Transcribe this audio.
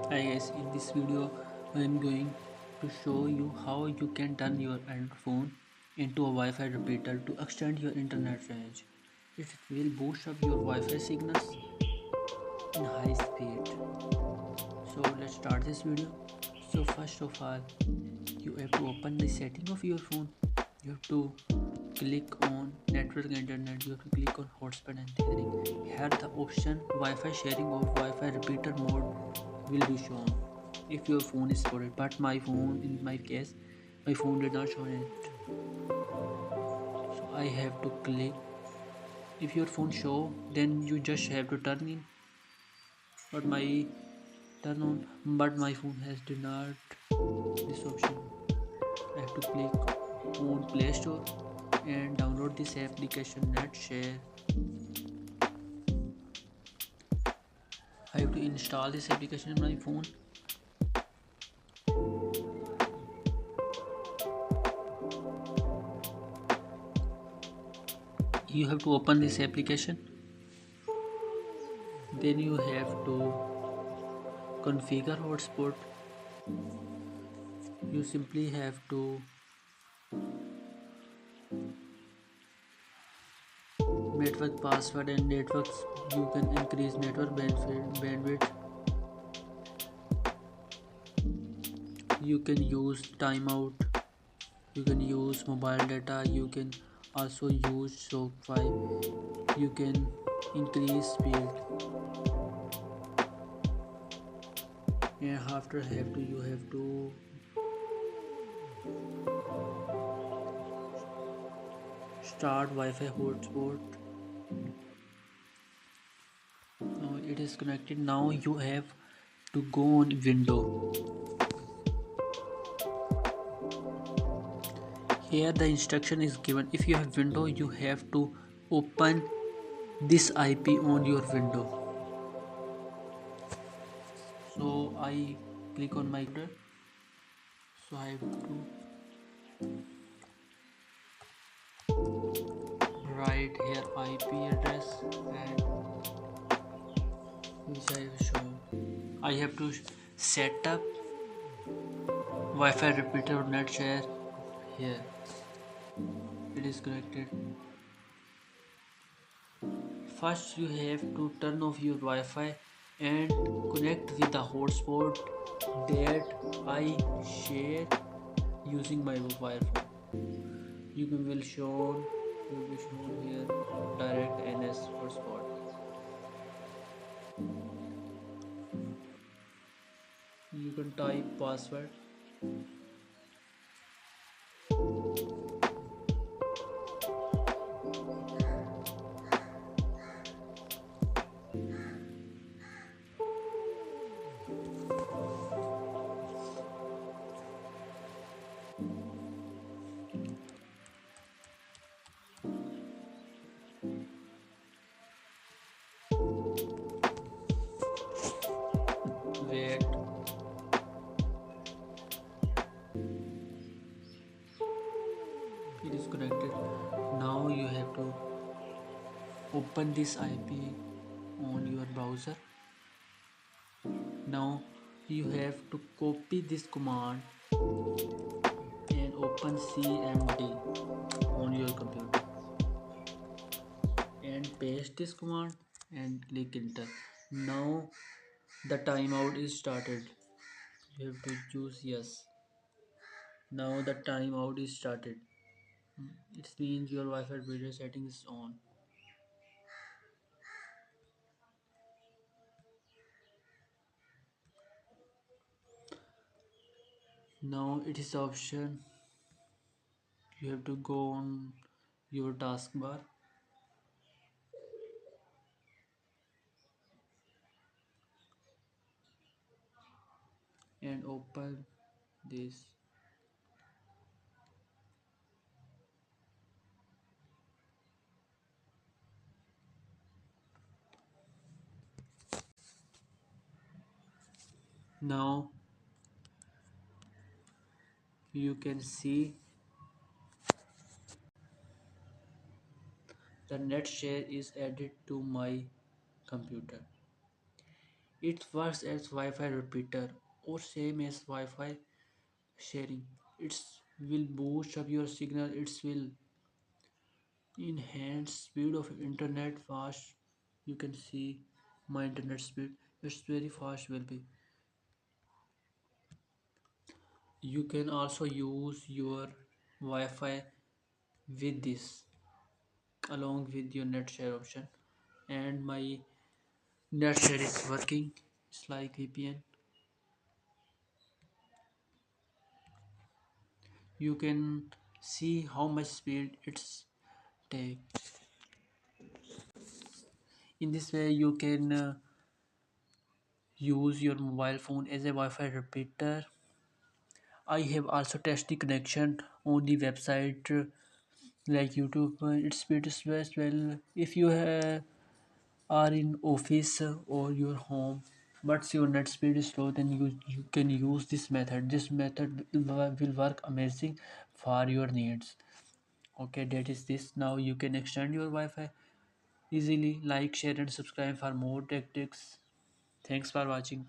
Hi guys, in this video I am going to show you how you can turn your Android phone into a Wi-Fi repeater to extend your internet range. It will boost up your Wi-Fi signals in high speed. So let's start this video. So first of all, you have to open the setting of your phone. You have to click on network internet. You have to click on hotspot and tethering. Here the option Wi-Fi sharing or Wi-Fi repeater mode will be shown if your phone is supported. But my phone, in my case, my phone did not show it. So I have to click. If your phone show, then you just have to turn in. But my turn on. But my phone has did not this option. I have to click on Play Store and download this application NetShare. I have to install this application in my phone. You have to open this application. Then you have to configure hotspot. You simply have to network password and networks. You can increase network bandwidth. You can use timeout. You can use mobile data. You can also use Wi-Fi. You can increase speed. And after you have to start Wi-Fi hotspot. Now it is connected. Now you have to go on window. Here the instruction is given. If you have window, you have to open this IP on your window. So I click on my computer. So I have to write here IP address and which I have shown. I have to set up Wi-Fi repeater or net share here. It is connected. First you have to turn off your Wi-Fi and connect with the hotspot that I share using my mobile phone. You will be shown here direct NS hotspot. You can type password. Wait. It is connected. Now you have to open this IP on your browser. Now you have to copy this command and open CMD on your computer and paste this command and click enter. Now the timeout is started. You have to choose yes. Now the timeout is started. It means your Wi-Fi video setting is on. Now it is option. You have to go on your taskbar and open this. Now you can see the net share is added to my computer. It works as Wi-Fi repeater or same as Wi-Fi sharing. It will boost up your signal. It will enhance speed of internet fast. You can see my internet speed. It's very fast will be. You can also use your Wi-Fi with this along with your net share option. And my net share is working. It's like VPN. You can see how much speed it's take. In this way you can use your mobile phone as a Wi-Fi repeater. I have also tested the connection on the website like YouTube. It speeds best well if you are in office or your home, but your net speed is slow. Then you can use this method. This method will work amazing for your needs. Okay, that is this. Now you can extend your Wi-Fi easily. Like, share, and subscribe for more tactics. Thanks for watching.